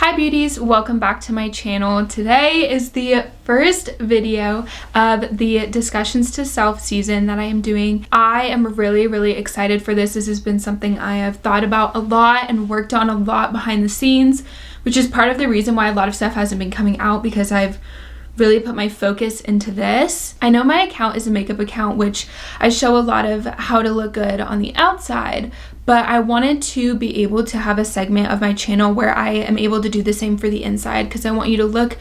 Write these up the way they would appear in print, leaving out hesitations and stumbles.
Hi beauties, welcome back to my channel. Today is the first video of the Discussions to Self season that I am doing. I am really excited for this. This has been something I have thought about a lot and worked on a lot behind the scenes, which is part of the reason why a lot of stuff hasn't been coming out, because I've really put my focus into this. I know my account is a makeup account, which I show a lot of how to look good on the outside, but I wanted to be able to have a segment of my channel where I am able to do the same for the inside, because I want you to look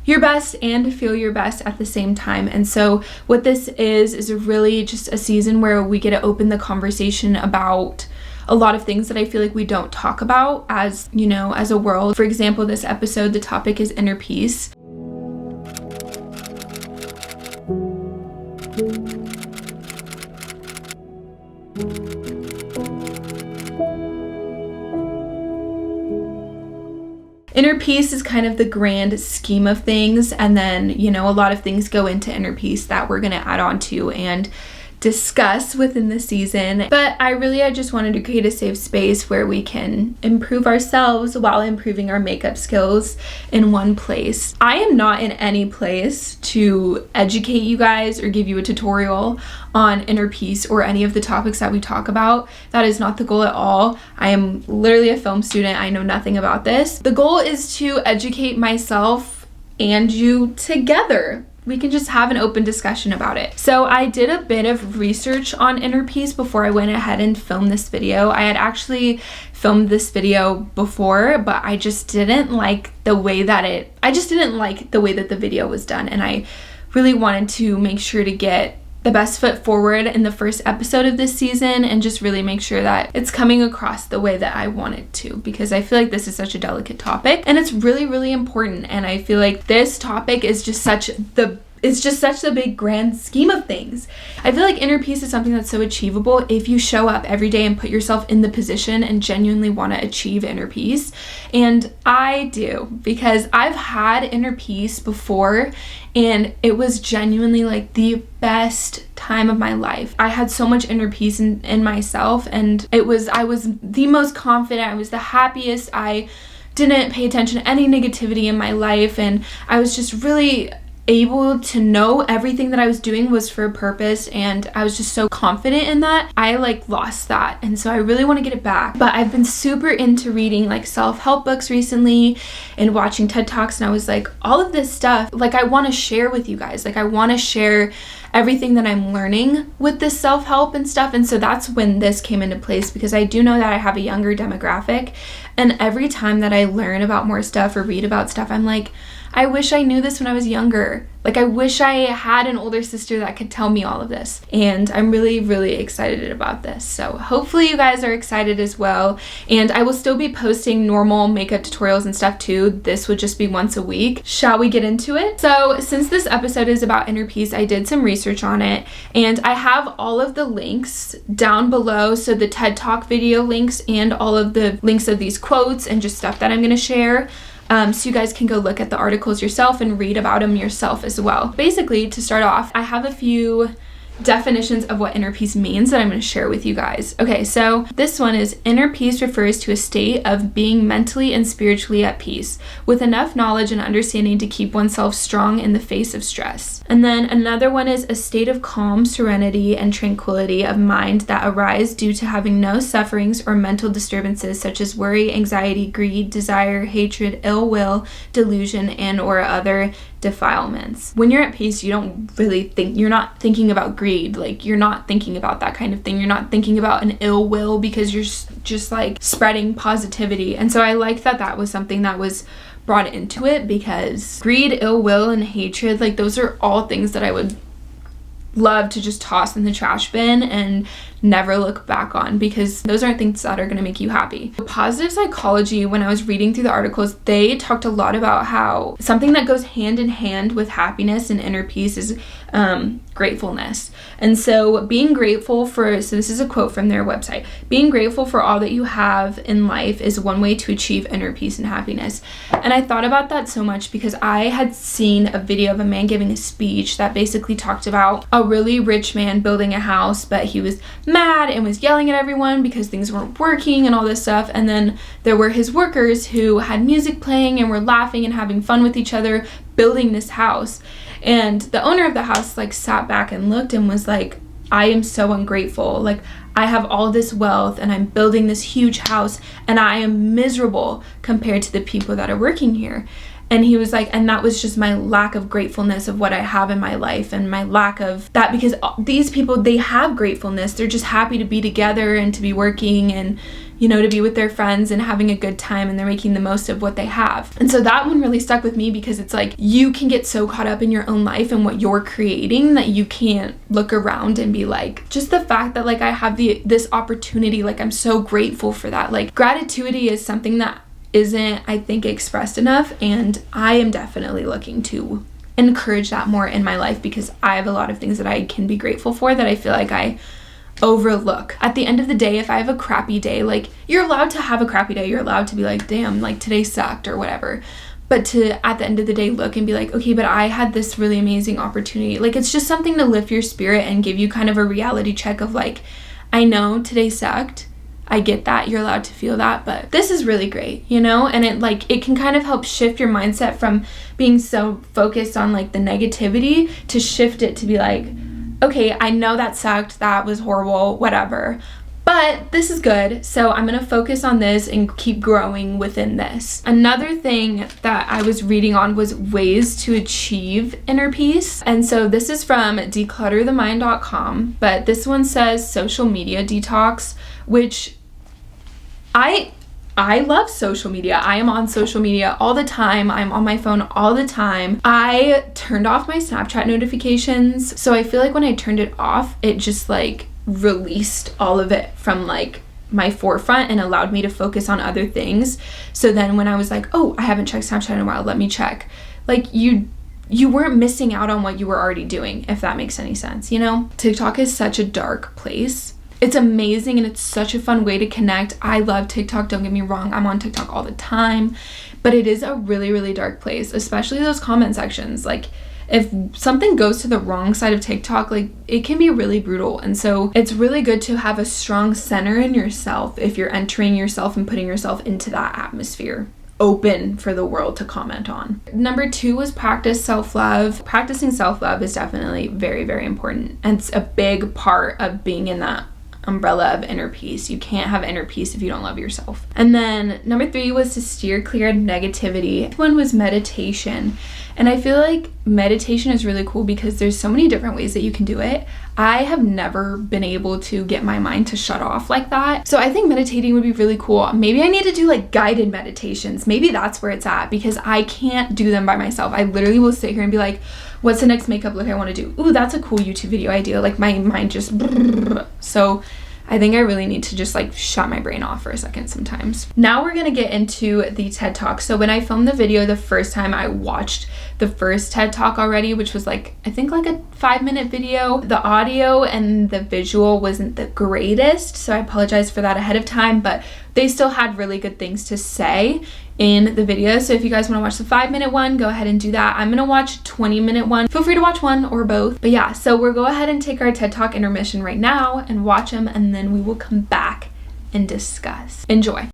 your best and feel your best at the same time. And so what this is really just a season where we get to open the conversation about a lot of things that I feel like we don't talk about as, you know, as a world. For example, this episode, the topic is inner peace. Inner peace is kind of the grand scheme of things, and then, you know, a lot of things go into inner peace that we're gonna add on to and discuss within the season. But I just wanted to create a safe space where we can improve ourselves while improving our makeup skills in one place. I am not in any place to educate you guys or give you a tutorial on inner peace or any of the topics that we talk about. That is not the goal at all. I am literally a film student. I know nothing about this. The goal is to educate myself and you together. We can just have an open discussion about it. So I did a bit of research on inner peace before I went ahead and filmed this video. I had actually filmed this video before, but I just didn't like the way that the video was done, and I really wanted to make sure to get the best foot forward in the first episode of this season and just really make sure that it's coming across the way that I want it to, because I feel like this is such a delicate topic and it's really important, and I feel like this topic is just such the big grand scheme of things. I feel like inner peace is something that's so achievable if you show up every day and put yourself in the position and genuinely want to achieve inner peace. And I do, because I've had inner peace before and it was genuinely like the best time of my life. I had so much inner peace in myself, and I was the most confident, I was the happiest, I didn't pay attention to any negativity in my life, and I was just really able to know everything that I was doing was for a purpose, and I was just so confident in that. I lost that, and so I really want to get it back. But I've been super into reading self-help books recently and watching TED Talks, and I was like, all of this stuff I want to share with you guys. I want to share everything that I'm learning with this self-help and stuff. And so that's when this came into place, because I do know that I have a younger demographic, and every time that I learn about more stuff or read about stuff, I'm like, I wish I knew this when I was younger. I wish I had an older sister that could tell me all of this. And I'm really excited about this. So hopefully you guys are excited as well. And I will still be posting normal makeup tutorials and stuff too. This would just be once a week. Shall we get into it? So since this episode is about inner peace, I did some research on it, and I have all of the links down below. So the TED Talk video links and all of the links of these quotes and just stuff that I'm gonna share. So you guys can go look at the articles yourself and read about them yourself as well. Basically, to start off, I have a few definitions of what inner peace means that I'm going to share with you guys. Okay, so this one is: inner peace refers to a state of being mentally and spiritually at peace, with enough knowledge and understanding to keep oneself strong in the face of stress. And then another one is a state of calm, serenity, and tranquility of mind that arise due to having no sufferings or mental disturbances such as worry, anxiety, greed, desire, hatred, ill will, delusion, and or other defilements. When you're at peace, you're not thinking about greed, you're not thinking about that kind of thing. You're not thinking about an ill will, because you're just spreading positivity. And so I like that was something that was brought into it, because greed, ill will, and hatred, those are all things that I would love to just toss in the trash bin and never look back on, because those aren't things that are going to make you happy. Positive psychology, when I was reading through the articles, they talked a lot about how something that goes hand in hand with happiness and inner peace is gratefulness. And so being grateful for, so this is a quote from their website, being grateful for all that you have in life is one way to achieve inner peace and happiness. And I thought about that so much because I had seen a video of a man giving a speech that basically talked about a really rich man building a house, but he was mad and was yelling at everyone because things weren't working and all this stuff. And then there were his workers who had music playing and were laughing and having fun with each other building this house. And the owner of the house like sat back and looked and was like, I am so ungrateful. Like, I have all this wealth and I'm building this huge house and I am miserable compared to the people that are working here. And he was like, and that was just my lack of gratefulness of what I have in my life and my lack of that, because these people, they have gratefulness. They're just happy to be together and to be working and, you know, to be with their friends and having a good time, and they're making the most of what they have. And so that one really stuck with me, because it's like you can get so caught up in your own life and what you're creating that you can't look around and be like, just the fact that like I have this opportunity, like I'm so grateful for that. Like gratitude is something that isn't, I think, expressed enough, and I am definitely looking to encourage that more in my life, because I have a lot of things that I can be grateful for that I feel like I overlook. At the end of the day, if I have a crappy day, like, you're allowed to have a crappy day, you're allowed to be like, damn, like today sucked or whatever, but to at the end of the day look and be like, okay, but I had this really amazing opportunity. Like, it's just something to lift your spirit and give you kind of a reality check of like, I know today sucked, I get that, you're allowed to feel that, but this is really great, you know? And it can kind of help shift your mindset from being so focused on like the negativity to shift it to be like, okay, I know that sucked, that was horrible, whatever, but this is good, so I'm gonna focus on this and keep growing within this. Another thing that I was reading on was ways to achieve inner peace. And so this is from declutterthemind.com, but this one says social media detox, which I love social media. I am on social media all the time. I'm on my phone all the time. I turned off my Snapchat notifications. So I feel like when I turned it off, it just like released all of it from like my forefront and allowed me to focus on other things. So then when I was like, oh, I haven't checked Snapchat in a while, let me check. Like you weren't missing out on what you were already doing, if that makes any sense, you know? TikTok is such a dark place. It's amazing and it's such a fun way to connect. I love TikTok, don't get me wrong. I'm on TikTok all the time, but it is a really, really dark place, especially those comment sections. Like, if something goes to the wrong side of TikTok, like, it can be really brutal. And so it's really good to have a strong center in yourself if you're entering yourself and putting yourself into that atmosphere open for the world to comment on. Number 2 was practice self-love. Practicing self-love is definitely very, very important. And it's a big part of being in that umbrella of inner peace. You can't have inner peace if you don't love yourself. And then number 3 was to steer clear of negativity. One was meditation. And I feel like meditation is really cool because there's so many different ways that you can do it. I have never been able to get my mind to shut off like that. So I think meditating would be really cool. Maybe I need to do like guided meditations. Maybe that's where it's at, because I can't do them by myself. I literally will sit here and be like, what's the next makeup look I want to do? Ooh, that's a cool YouTube video idea. Like, my mind just so I think I really need to just like shut my brain off for a second sometimes. Now we're gonna get into the TED Talk. So when I filmed the video the first time, I watched the first TED Talk already, which was like, I think like a 5-minute video. The audio and the visual wasn't the greatest, so I apologize for that ahead of time, but they still had really good things to say in the video. So if you guys want to watch the 5-minute one, go ahead and do that. I'm gonna watch a 20-minute one. Feel free to watch one or both. But yeah, so we'll go ahead and take our TED Talk intermission right now and watch them, and then we will come back and discuss. Enjoy.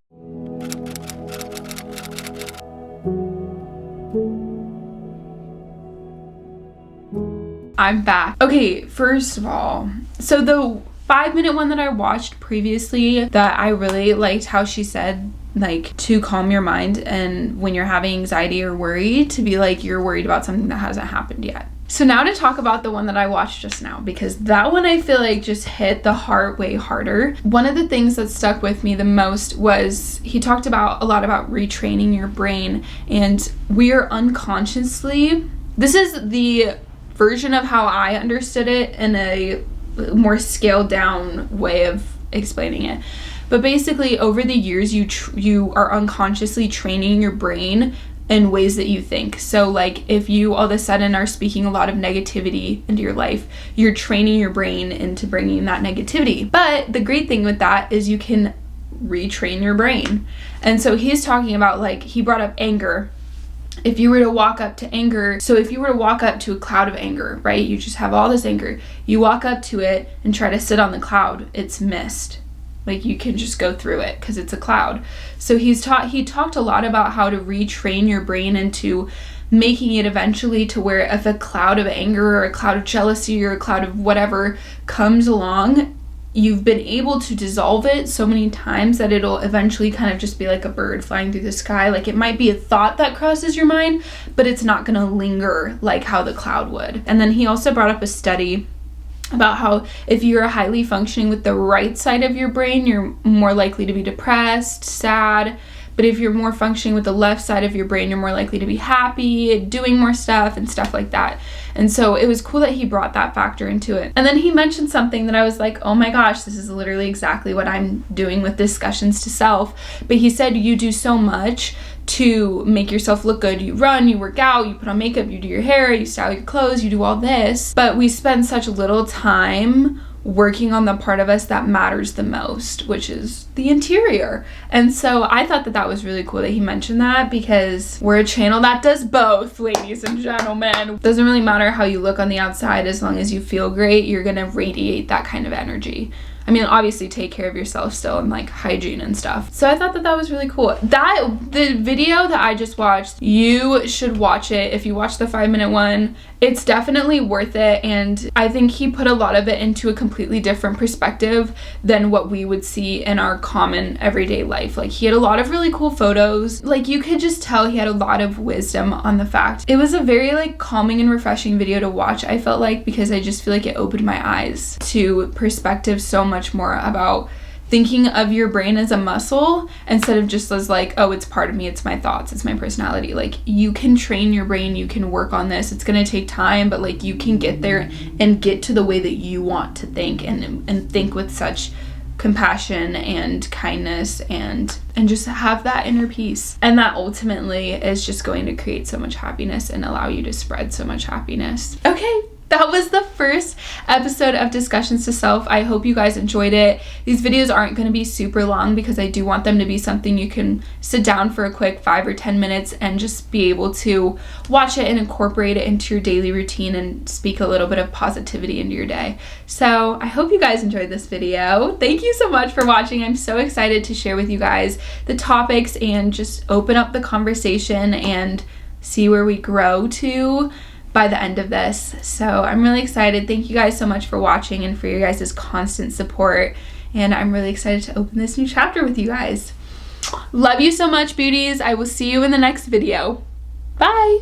I'm back. Okay, first of all, so the 5-minute one that I watched previously, that I really liked how she said, like, to calm your mind, and when you're having anxiety or worry, to be like, you're worried about something that hasn't happened yet. So now to talk about the one that I watched just now, because that one I feel like just hit the heart way harder. One of the things that stuck with me the most was he talked about a lot about retraining your brain, and we are unconsciously, this is the version of how I understood it in a more scaled down way of explaining it. But basically, over the years, you are unconsciously training your brain in ways that you think. So like, if you all of a sudden are speaking a lot of negativity into your life, you're training your brain into bringing that negativity. But the great thing with that is you can retrain your brain. And so he's talking about, like, he brought up anger. if you were to walk up to anger, so if you were to walk up to a cloud of anger, right, you just have all this anger, you walk up to it and try to sit on the cloud, it's mist. Like, you can just go through it because it's a cloud. So he talked a lot about how to retrain your brain into making it eventually to where if a cloud of anger or a cloud of jealousy or a cloud of whatever comes along, you've been able to dissolve it so many times that it'll eventually kind of just be like a bird flying through the sky. Like, it might be a thought that crosses your mind, but it's not going to linger like how the cloud would. And then he also brought up a study about how if you're highly functioning with the right side of your brain, you're more likely to be depressed, sad. But if you're more functioning with the left side of your brain, you're more likely to be happy, doing more stuff and stuff like that. And so it was cool that he brought that factor into it. And then he mentioned something that I was like, oh my gosh, this is literally exactly what I'm doing with discussions to self. But he said, you do so much to make yourself look good. You run, you work out, you put on makeup, you do your hair, you style your clothes, you do all this. But we spend such little time working on the part of us that matters the most, which is the interior. And so I thought that that was really cool that he mentioned that, because we're a channel that does both, ladies and gentlemen. It doesn't really matter how you look on the outside, as long as you feel great, you're gonna radiate that kind of energy. I mean, obviously take care of yourself still and like hygiene and stuff. So I thought that that was really cool. The video that I just watched, you should watch it. If you watch the 5-minute one, it's definitely worth it. And I think he put a lot of it into a completely different perspective than what we would see in our common everyday life. Like, he had a lot of really cool photos. Like, you could just tell he had a lot of wisdom on the fact. It was a very like calming and refreshing video to watch, I felt like, because I just feel like it opened my eyes to perspective so much more about thinking of your brain as a muscle instead of just as like, oh, it's part of me, it's my thoughts, it's my personality. Like, you can train your brain, you can work on this. It's gonna take time, but like, you can get there and get to the way that you want to think, and think with such compassion and kindness, and just have that inner peace. And that ultimately is just going to create so much happiness and allow you to spread so much happiness. Okay, that was the first episode of Discussions to Self. I hope you guys enjoyed it. These videos aren't going to be super long because I do want them to be something you can sit down for a quick 5 or 10 minutes and just be able to watch it and incorporate it into your daily routine and speak a little bit of positivity into your day. So I hope you guys enjoyed this video. Thank you so much for watching. I'm so excited to share with you guys the topics and just open up the conversation and see where we grow to by the end of this. So I'm really excited. Thank you guys so much for watching and for your guys' constant support. And I'm really excited to open this new chapter with you guys. Love you so much, beauties. I will see you in the next video. Bye.